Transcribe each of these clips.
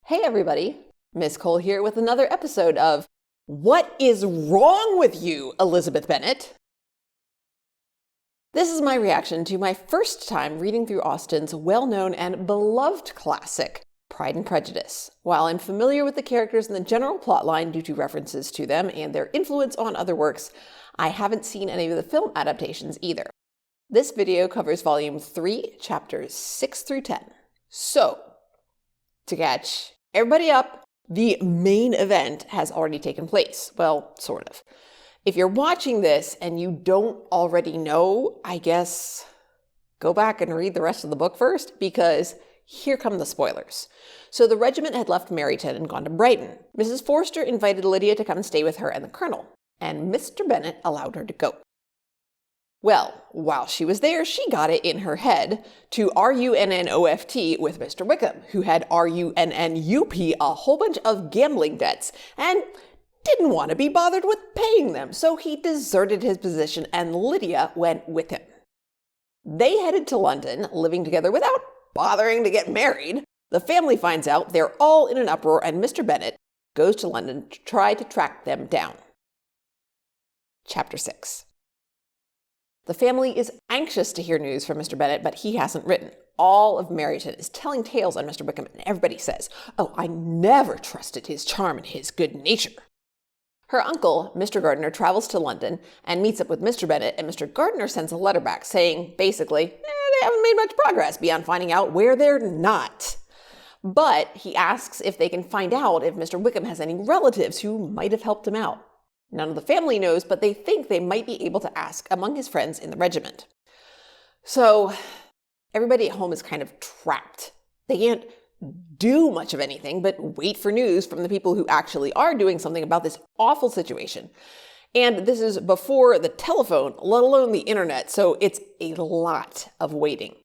Hey everybody, Miss Cole here with another episode of What is Wrong with You, Elizabeth Bennett? This is my reaction to my first time reading through Austen's well-known and beloved classic, Pride and Prejudice. While I'm familiar with the characters and the general plotline due to references to them and their influence on other works, I haven't seen any of the film adaptations either. This video covers Volume 3, Chapters 6 through 10. So, to catch everybody up, the main event has already taken place. Well, sort of. If you're watching this and you don't already know, I guess go back and read the rest of the book first, because here come the spoilers. So the regiment had left Meryton and gone to Brighton. Mrs. Forster invited Lydia to come and stay with her and the colonel, and Mr. Bennett allowed her to go. Well, while she was there, she got it in her head to RUNNOFT with Mr. Wickham, who had RUNNUP a whole bunch of gambling debts and didn't want to be bothered with paying them, so he deserted his position and Lydia went with him. They headed to London, living together without bothering to get married. The family finds out they're all in an uproar and Mr. Bennett goes to London to try to track them down. Chapter 6. The family is anxious to hear news from Mr. Bennett, but he hasn't written. All of Meryton is telling tales on Mr. Wickham, and everybody says, "Oh, I never trusted his charm and his good nature." Her uncle, Mr. Gardiner, travels to London and meets up with Mr. Bennett, and Mr. Gardiner sends a letter back saying, basically, they haven't made much progress beyond finding out where they're not. But he asks if they can find out if Mr. Wickham has any relatives who might have helped him out. None of the family knows, but they think they might be able to ask among his friends in the regiment. So everybody at home is kind of trapped. They can't do much of anything but wait for news from the people who actually are doing something about this awful situation. And this is before the telephone, let alone the internet, so it's a lot of waiting.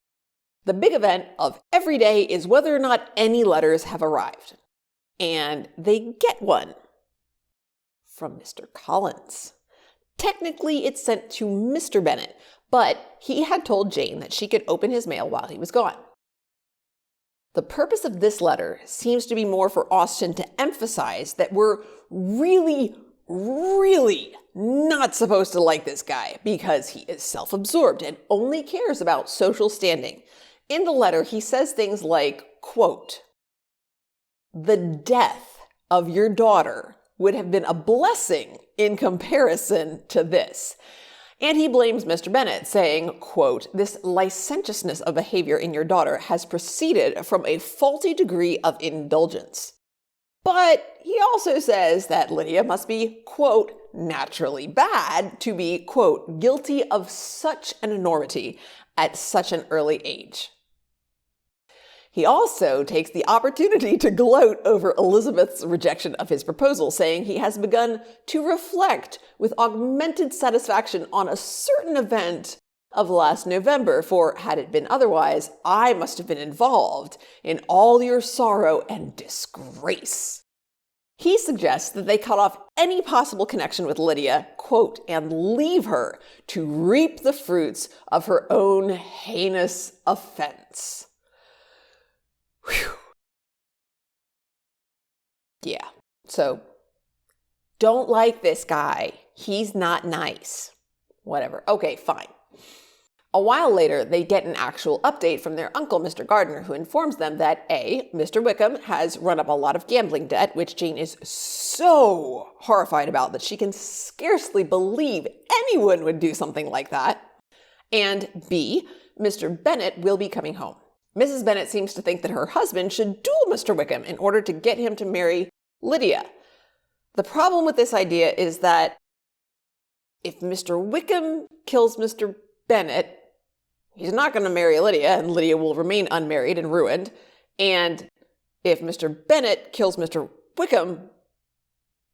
The big event of every day is whether or not any letters have arrived. And they get one. From Mr. Collins. Technically, it's sent to Mr. Bennett, but he had told Jane that she could open his mail while he was gone. The purpose of this letter seems to be more for Austen to emphasize that we're really not supposed to like this guy because he is self-absorbed and only cares about social standing. In the letter, he says things like, quote, "The death of your daughter would have been a blessing in comparison to this." And he blames Mr. Bennett, saying, quote, "This licentiousness of behavior in your daughter has proceeded from a faulty degree of indulgence." But he also says that Lydia must be, quote, "naturally bad to be, quote, guilty of such an enormity at such an early age." He also takes the opportunity to gloat over Elizabeth's rejection of his proposal, saying he has begun to reflect with augmented satisfaction on a certain event of last November, for had it been otherwise, I must have been involved in all your sorrow and disgrace. He suggests that they cut off any possible connection with Lydia, quote, and leave her to reap the fruits of her own heinous offense. Whew. Yeah, so don't like this guy. He's not nice. Whatever. Okay, fine. A while later, they get an actual update from their uncle, Mr. Gardiner, who informs them that A, Mr. Wickham has run up a lot of gambling debt, which Jane is so horrified about that she can scarcely believe anyone would do something like that. And B, Mr. Bennett will be coming home. Mrs. Bennett seems to think that her husband should duel Mr. Wickham in order to get him to marry Lydia. The problem with this idea is that if Mr. Wickham kills Mr. Bennett, he's not going to marry Lydia, and Lydia will remain unmarried and ruined. And if Mr. Bennett kills Mr. Wickham,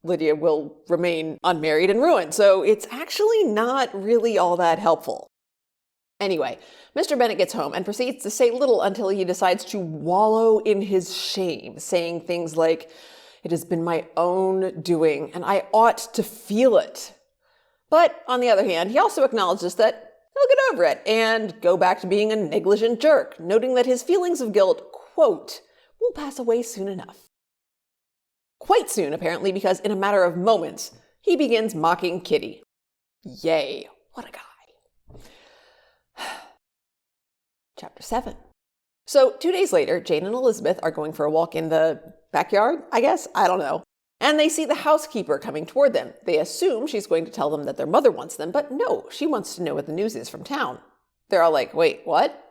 Lydia will remain unmarried and ruined. So it's actually not really all that helpful. Anyway, Mr. Bennett gets home and proceeds to say little until he decides to wallow in his shame, saying things like, "It has been my own doing, and I ought to feel it." But on the other hand, he also acknowledges that he'll get over it and go back to being a negligent jerk, noting that his feelings of guilt, quote, will pass away soon enough. quite soon, apparently, because in a matter of moments, he begins mocking Kitty. Yay, what a guy. Chapter 7. So 2 days later, Jane and Elizabeth are going for a walk in the backyard, I guess? I don't know. And they see the housekeeper coming toward them. They assume she's going to tell them that their mother wants them, but no, she wants to know what the news is from town. They're all like, wait, what?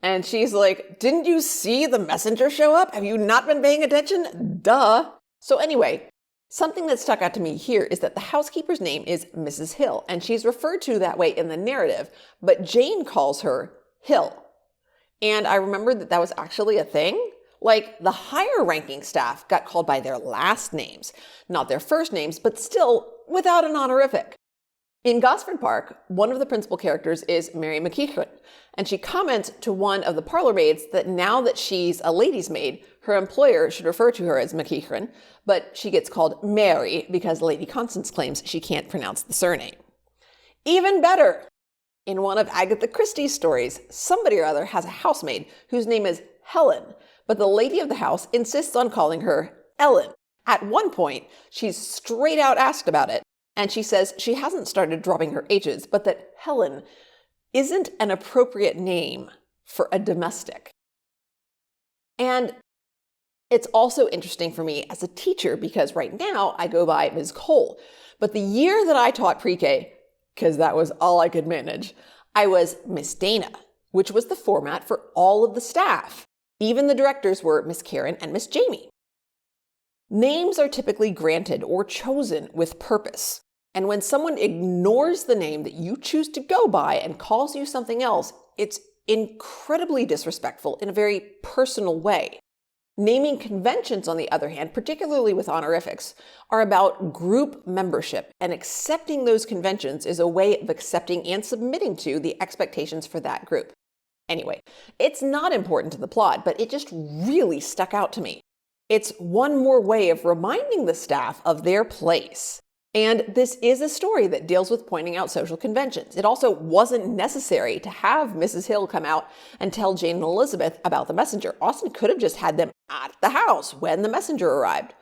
And she's like, didn't you see the messenger show up? Have you not been paying attention? Duh. So anyway, something that stuck out to me here is that the housekeeper's name is Mrs. Hill, and she's referred to that way in the narrative, but Jane calls her Hill. And I remembered that was actually a thing. Like, the higher ranking staff got called by their last names, not their first names, but still without an honorific. In Gosford Park, one of the principal characters is Mary McEachran, and she comments to one of the parlor maids that now that she's a lady's maid, her employer should refer to her as McEachran, but she gets called Mary because Lady Constance claims she can't pronounce the surname. Even better! In one of Agatha Christie's stories, somebody or other has a housemaid whose name is Helen, but the lady of the house insists on calling her Ellen. At one point, she's straight out asked about it, and she says she hasn't started dropping her H's, but that Helen isn't an appropriate name for a domestic. And it's also interesting for me as a teacher because right now I go by Ms. Cole, but the year that I taught pre-K, because that was all I could manage, I was Miss Dana, which was the format for all of the staff. Even the directors were Miss Karen and Miss Jamie. Names are typically granted or chosen with purpose. And when someone ignores the name that you choose to go by and calls you something else, it's incredibly disrespectful in a very personal way. Naming conventions, on the other hand, particularly with honorifics, are about group membership, and accepting those conventions is a way of accepting and submitting to the expectations for that group. Anyway, it's not important to the plot, but it just really stuck out to me. It's one more way of reminding the staff of their place. And this is a story that deals with pointing out social conventions. It also wasn't necessary to have Mrs. Hill come out and tell Jane and Elizabeth about the messenger. Austen could have just had them at the house when the messenger arrived.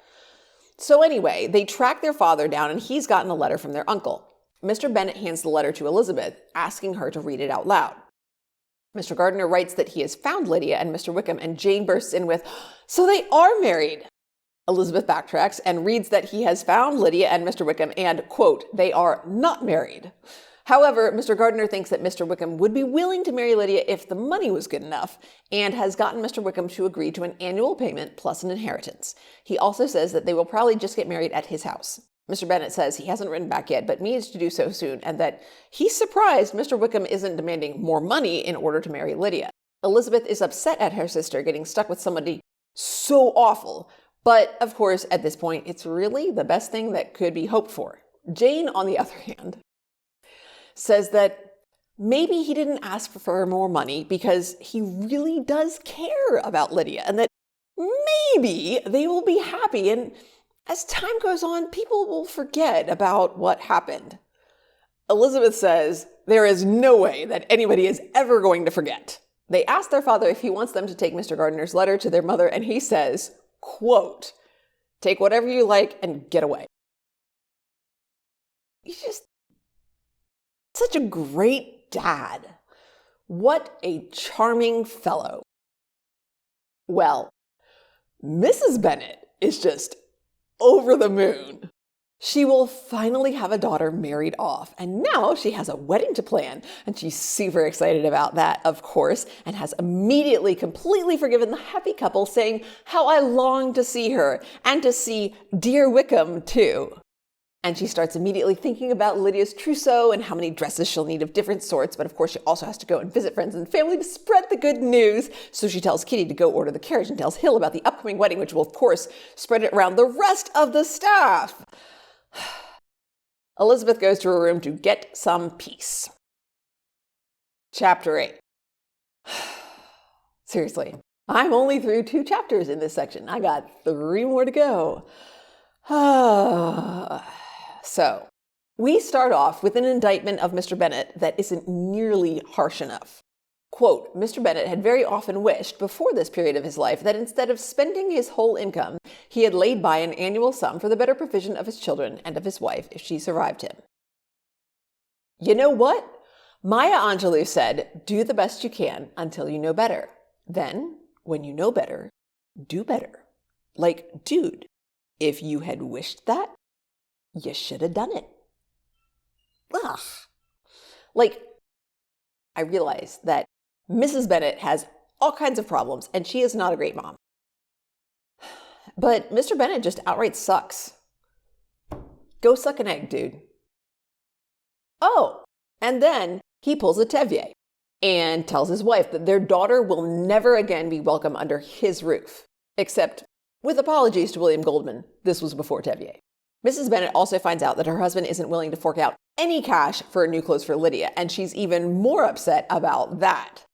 So anyway, they track their father down and he's gotten a letter from their uncle. Mr. Bennett hands the letter to Elizabeth, asking her to read it out loud. Mr. Gardiner writes that he has found Lydia and Mr. Wickham, and Jane bursts in with, "So they are married!" Elizabeth backtracks and reads that he has found Lydia and Mr. Wickham and, quote, "they are not married." However, Mr. Gardiner thinks that Mr. Wickham would be willing to marry Lydia if the money was good enough, and has gotten Mr. Wickham to agree to an annual payment plus an inheritance. He also says that they will probably just get married at his house. Mr. Bennett says he hasn't written back yet, but means to do so soon, and that he's surprised Mr. Wickham isn't demanding more money in order to marry Lydia. Elizabeth is upset at her sister getting stuck with somebody so awful, but of course, at this point, it's really the best thing that could be hoped for. Jane, on the other hand, says that maybe he didn't ask for more money because he really does care about Lydia, and that maybe they will be happy, and as time goes on, people will forget about what happened. Elizabeth says there is no way that anybody is ever going to forget. They ask their father if he wants them to take Mr. Gardiner's letter to their mother, and he says, quote, "Take whatever you like and get away." He's just such a great dad. What a charming fellow. Well, Mrs. Bennett is just over the moon. She will finally have a daughter married off, and now she has a wedding to plan, and she's super excited about that, of course, and has immediately completely forgiven the happy couple, saying how I long to see her, and to see dear Wickham too. And she starts immediately thinking about Lydia's trousseau and how many dresses she'll need of different sorts, but of course she also has to go and visit friends and family to spread the good news. So she tells Kitty to go order the carriage and tells Hill about the upcoming wedding, which will of course spread it around the rest of the staff. Elizabeth goes to her room to get some peace. Chapter 8. Seriously, I'm only through 2 chapters in this section. I got 3 more to go. So, we start off with an indictment of Mr. Bennett that isn't nearly harsh enough. Quote, Mr. Bennett had very often wished before this period of his life that instead of spending his whole income, he had laid by an annual sum for the better provision of his children and of his wife if she survived him. You know what? Maya Angelou said, do the best you can until you know better. Then, when you know better, do better. Like, dude, if you had wished that, you should have done it. Ugh. Like, I realize that Mrs. Bennett has all kinds of problems, and she is not a great mom. But Mr. Bennett just outright sucks. Go suck an egg, dude. Oh, and then he pulls a Tevier and tells his wife that their daughter will never again be welcome under his roof. Except, with apologies to William Goldman, this was before Tevier. Mrs. Bennett also finds out that her husband isn't willing to fork out any cash for new clothes for Lydia, and she's even more upset about that.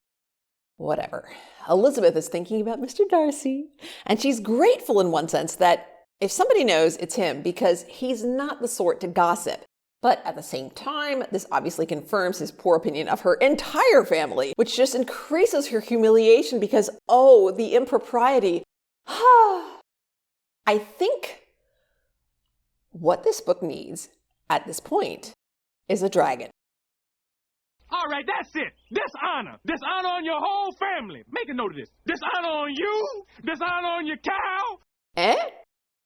Whatever. Elizabeth is thinking about Mr. Darcy, and she's grateful in one sense that if somebody knows, it's him, because he's not the sort to gossip. But at the same time, this obviously confirms his poor opinion of her entire family, which just increases her humiliation because, oh, the impropriety. I think what this book needs at this point is a dragon. All right, that's it. Dishonor. Dishonor on your whole family. Make a note of this. Dishonor on you. Dishonor on your cow.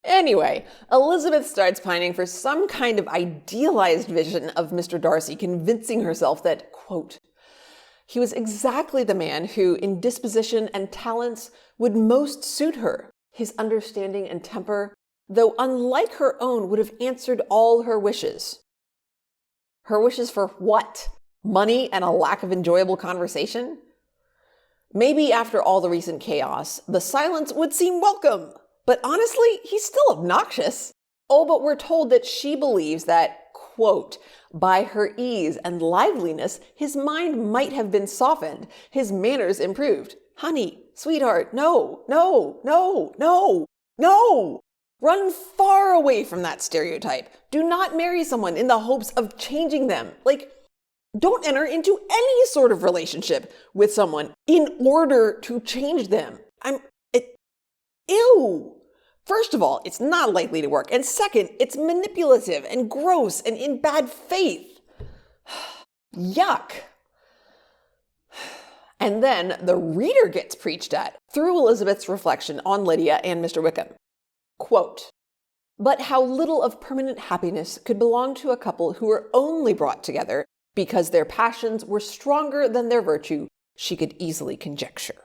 Anyway, Elizabeth starts pining for some kind of idealized vision of Mr. Darcy, convincing herself that, quote, he was exactly the man who, in disposition and talents, would most suit her. His understanding and temper, though unlike her own, would have answered all her wishes. Her wishes for what? Money and a lack of enjoyable conversation? Maybe after all the recent chaos, the silence would seem welcome. But honestly, he's still obnoxious. Oh, but we're told that she believes that, quote, by her ease and liveliness, his mind might have been softened, his manners improved. Honey, sweetheart, no. Run far away from that stereotype. Do not marry someone in the hopes of changing them. Don't enter into any sort of relationship with someone in order to change them. Ew. First of all, it's not likely to work. And second, it's manipulative and gross and in bad faith. Yuck. And then the reader gets preached at through Elizabeth's reflection on Lydia and Mr. Wickham. Quote, but how little of permanent happiness could belong to a couple who were only brought together because their passions were stronger than their virtue, she could easily conjecture.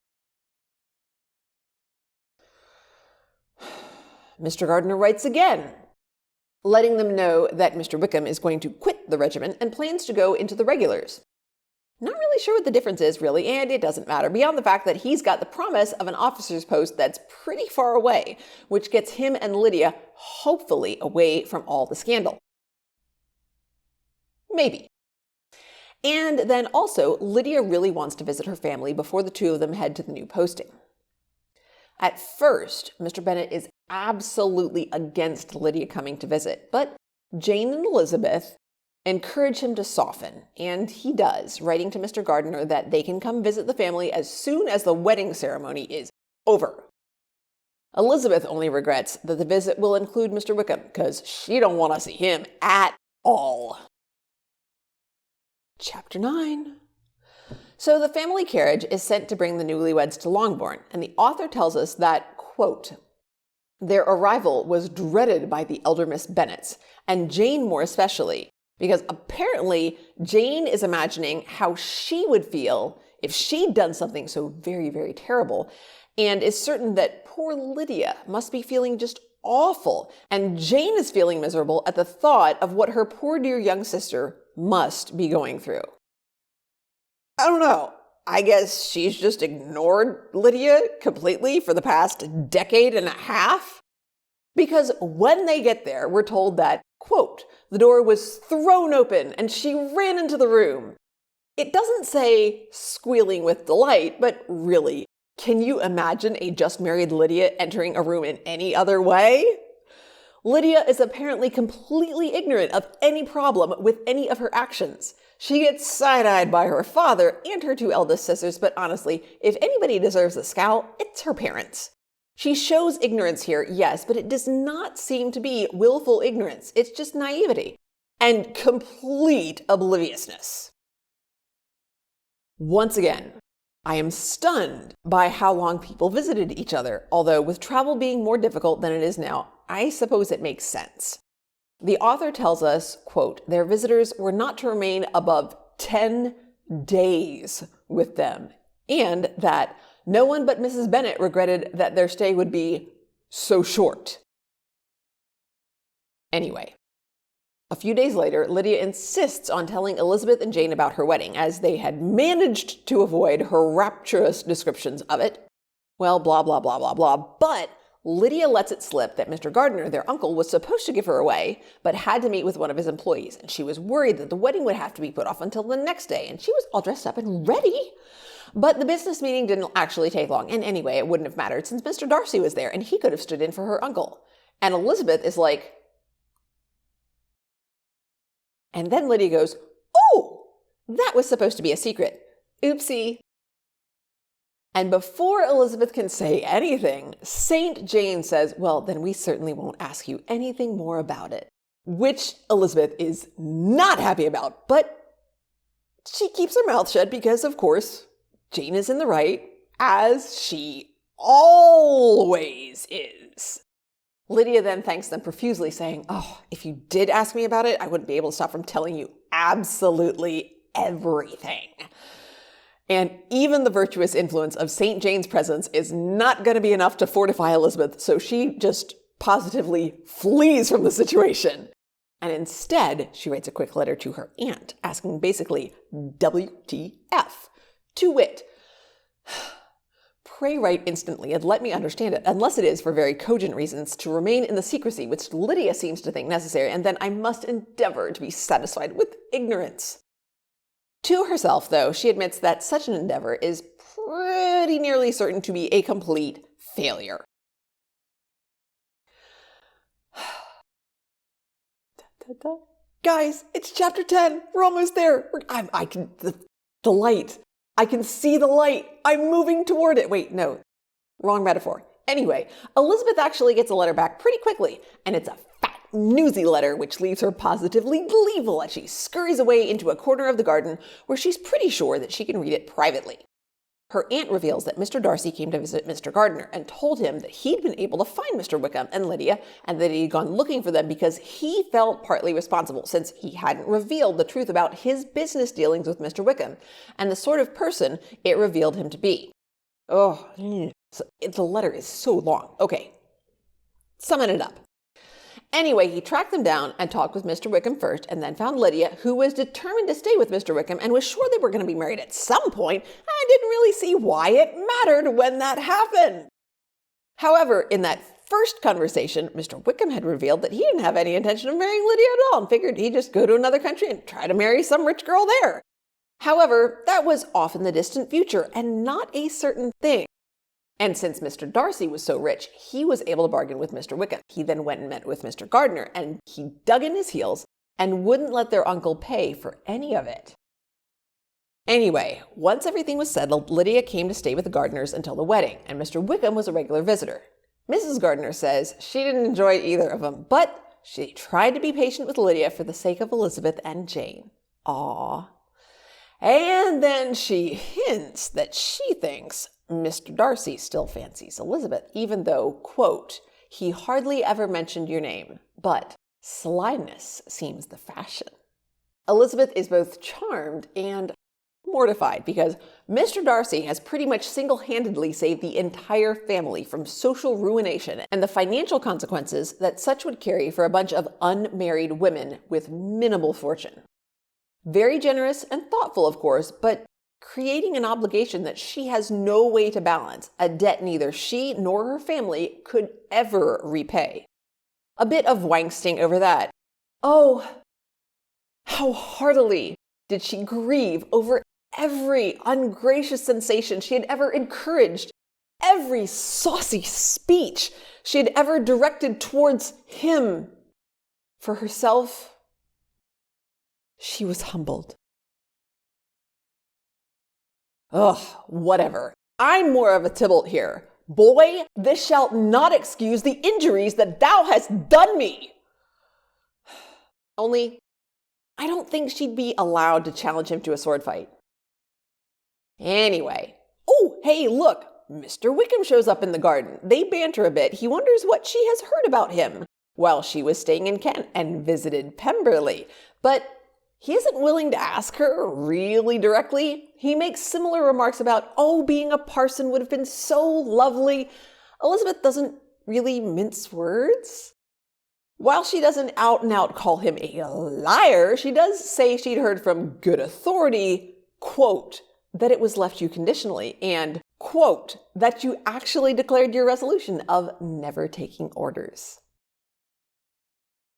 Mr. Gardiner writes again, letting them know that Mr. Wickham is going to quit the regiment and plans to go into the regulars. Not really sure what the difference is, really, and it doesn't matter, beyond the fact that he's got the promise of an officer's post that's pretty far away, which gets him and Lydia, hopefully, away from all the scandal. Maybe. And then also, Lydia really wants to visit her family before the two of them head to the new posting. At first, Mr. Bennett is absolutely against Lydia coming to visit, but Jane and Elizabeth encourage him to soften, and he does, writing to Mr. Gardiner that they can come visit the family as soon as the wedding ceremony is over. Elizabeth only regrets that the visit will include Mr. Wickham, because she don't want to see him at all. Chapter 9. So the family carriage is sent to bring the newlyweds to Longborne, and the author tells us that, quote, their arrival was dreaded by the elder Miss Bennets, and Jane more especially, because apparently Jane is imagining how she would feel if she'd done something so very, very terrible, and is certain that poor Lydia must be feeling just awful, and Jane is feeling miserable at the thought of what her poor dear young sister must be going through. I don't know. I guess she's just ignored Lydia completely for the past decade and a half. Because when they get there, we're told that, quote, the door was thrown open and she ran into the room. It doesn't say squealing with delight, but really, can you imagine a just married Lydia entering a room in any other way? Lydia is apparently completely ignorant of any problem with any of her actions. She gets side-eyed by her father and her two eldest sisters, but honestly, if anybody deserves a scowl, it's her parents. She shows ignorance here, yes, but it does not seem to be willful ignorance. It's just naivety and complete obliviousness. Once again, I am stunned by how long people visited each other, although with travel being more difficult than it is now, I suppose it makes sense. The author tells us, quote, their visitors were not to remain above 10 days with them, and that no one but Mrs. Bennett regretted that their stay would be so short. Anyway, a few days later, Lydia insists on telling Elizabeth and Jane about her wedding, as they had managed to avoid her rapturous descriptions of it. Well, blah, blah, blah, blah, blah. But Lydia lets it slip that Mr. Gardiner, their uncle, was supposed to give her away, but had to meet with one of his employees, and she was worried that the wedding would have to be put off until the next day, and she was all dressed up and ready. But the business meeting didn't actually take long, and anyway, it wouldn't have mattered since Mr. Darcy was there, and he could have stood in for her uncle. And Elizabeth is like... And then Lydia goes, oh, that was supposed to be a secret. Oopsie. And before Elizabeth can say anything, St. Jane says, well, then we certainly won't ask you anything more about it. Which Elizabeth is not happy about, but she keeps her mouth shut because, of course, Jane is in the right, as she always is. Lydia then thanks them profusely, saying, oh, if you did ask me about it, I wouldn't be able to stop from telling you absolutely everything. And even the virtuous influence of St. Jane's presence is not going to be enough to fortify Elizabeth, so she just positively flees from the situation. And instead, she writes a quick letter to her aunt, asking basically, WTF, to wit, pray write instantly and let me understand it, unless it is for very cogent reasons to remain in the secrecy which Lydia seems to think necessary, and then I must endeavor to be satisfied with ignorance. To herself, though, she admits that such an endeavor is pretty nearly certain to be a complete failure. Guys, it's chapter 10. We're almost there. The light. I can see the light. I'm moving toward it. Wait, no, wrong metaphor. Anyway, Elizabeth actually gets a letter back pretty quickly, and it's a fat, newsy letter which leaves her positively gleeful as she scurries away into a corner of the garden where she's pretty sure that she can read it privately. Her aunt reveals that Mr. Darcy came to visit Mr. Gardiner and told him that he'd been able to find Mr. Wickham and Lydia and that he'd gone looking for them because he felt partly responsible since he hadn't revealed the truth about his business dealings with Mr. Wickham and the sort of person it revealed him to be. The letter is so long. Okay, summing it up. Anyway, he tracked them down and talked with Mr. Wickham first and then found Lydia, who was determined to stay with Mr. Wickham and was sure they were going to be married at some point. I didn't really see why it mattered when that happened. However, in that first conversation, Mr. Wickham had revealed that he didn't have any intention of marrying Lydia at all and figured he'd just go to another country and try to marry some rich girl there. However, that was off in the distant future and not a certain thing. And since Mr. Darcy was so rich, he was able to bargain with Mr. Wickham. He then went and met with Mr. Gardiner, and he dug in his heels and wouldn't let their uncle pay for any of it. Anyway, once everything was settled, Lydia came to stay with the Gardiners until the wedding, and Mr. Wickham was a regular visitor. Mrs. Gardiner says she didn't enjoy either of them, but she tried to be patient with Lydia for the sake of Elizabeth and Jane. Aww. And then she hints that she thinks Mr. Darcy still fancies Elizabeth, even though, quote, he hardly ever mentioned your name, but slyness seems the fashion. Elizabeth is both charmed and mortified because Mr. Darcy has pretty much single-handedly saved the entire family from social ruination and the financial consequences that such would carry for a bunch of unmarried women with minimal fortune. Very generous and thoughtful, of course, but creating an obligation that she has no way to balance, a debt neither she nor her family could ever repay. A bit of wangsting over that. Oh, how heartily did she grieve over every ungracious sensation she had ever encouraged, every saucy speech she had ever directed towards him. For herself, she was humbled. Ugh, whatever. I'm more of a Tybalt here. Boy, this shall not excuse the injuries that thou hast done me. Only, I don't think she'd be allowed to challenge him to a sword fight. Anyway. Oh, hey, look, Mr. Wickham shows up in the garden. They banter a bit. He wonders what she has heard about him while she was staying in Kent and visited Pemberley. But he isn't willing to ask her really directly. He makes similar remarks about, being a parson would have been so lovely. Elizabeth doesn't really mince words. While she doesn't out and out call him a liar, she does say she'd heard from good authority, quote, that it was left you conditionally, and, quote, that you actually declared your resolution of never taking orders.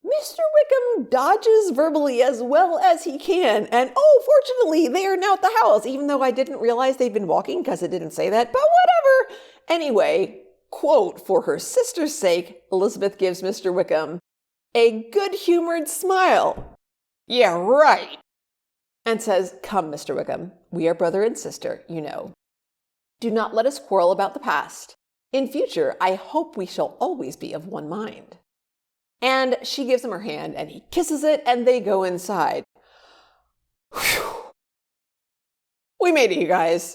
Mr. Wickham dodges verbally as well as he can, and fortunately, they are now at the house, even though I didn't realize they'd been walking because it didn't say that, but whatever. Anyway, quote, for her sister's sake, Elizabeth gives Mr. Wickham a good-humored smile. Yeah, right. And says, come, Mr. Wickham, we are brother and sister, you know. Do not let us quarrel about the past. In future, I hope we shall always be of one mind. And she gives him her hand, and he kisses it, and they go inside. Whew. We made it, you guys.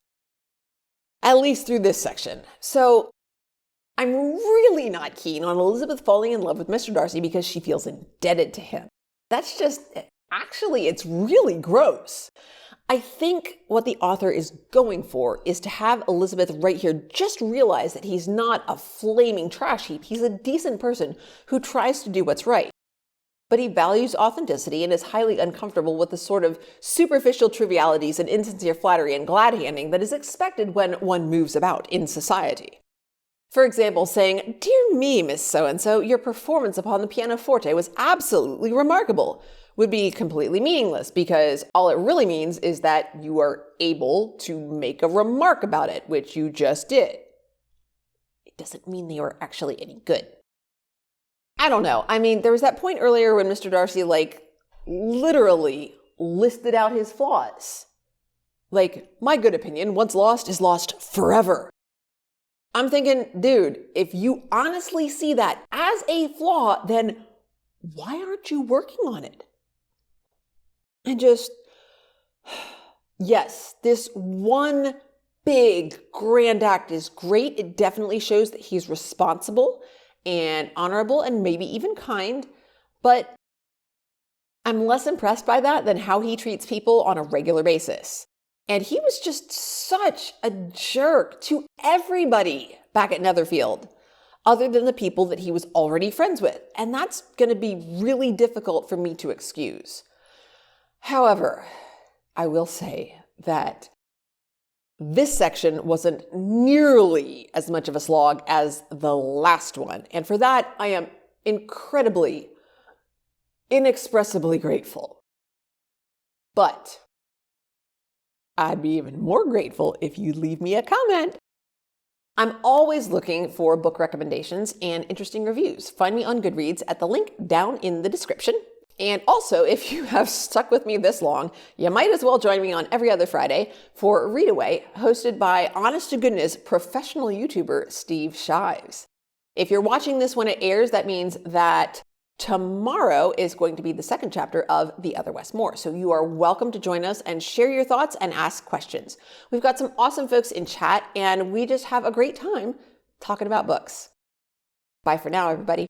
At least through this section. So, I'm really not keen on Elizabeth falling in love with Mr. Darcy because she feels indebted to him. That's just, actually, it's really gross. I think what the author is going for is to have Elizabeth right here just realize that he's not a flaming trash heap. He's a decent person who tries to do what's right. But he values authenticity and is highly uncomfortable with the sort of superficial trivialities and insincere flattery and glad-handing that is expected when one moves about in society. For example, saying, "Dear me, Miss So-and-so, your performance upon the pianoforte was absolutely remarkable," would be completely meaningless because all it really means is that you are able to make a remark about it, which you just did. It doesn't mean they were actually any good. I don't know. I mean, there was that point earlier when Mr. Darcy, literally listed out his flaws. My good opinion, once lost, is lost forever. I'm thinking, dude, if you honestly see that as a flaw, then why aren't you working on it? And just, yes, this one big grand act is great. It definitely shows that he's responsible and honorable and maybe even kind, but I'm less impressed by that than how he treats people on a regular basis. And he was just such a jerk to everybody back at Netherfield, other than the people that he was already friends with. And that's going to be really difficult for me to excuse. However, I will say that this section wasn't nearly as much of a slog as the last one. And for that, I am incredibly, inexpressibly grateful. But I'd be even more grateful if you'd leave me a comment. I'm always looking for book recommendations and interesting reviews. Find me on Goodreads at the link down in the description. And also, if you have stuck with me this long, you might as well join me on every other Friday for Readaway, hosted by honest-to-goodness professional YouTuber Steve Shives. If you're watching this when it airs, that means that tomorrow is going to be the second chapter of The Other Westmore. So you are welcome to join us and share your thoughts and ask questions. We've got some awesome folks in chat, and we just have a great time talking about books. Bye for now, everybody.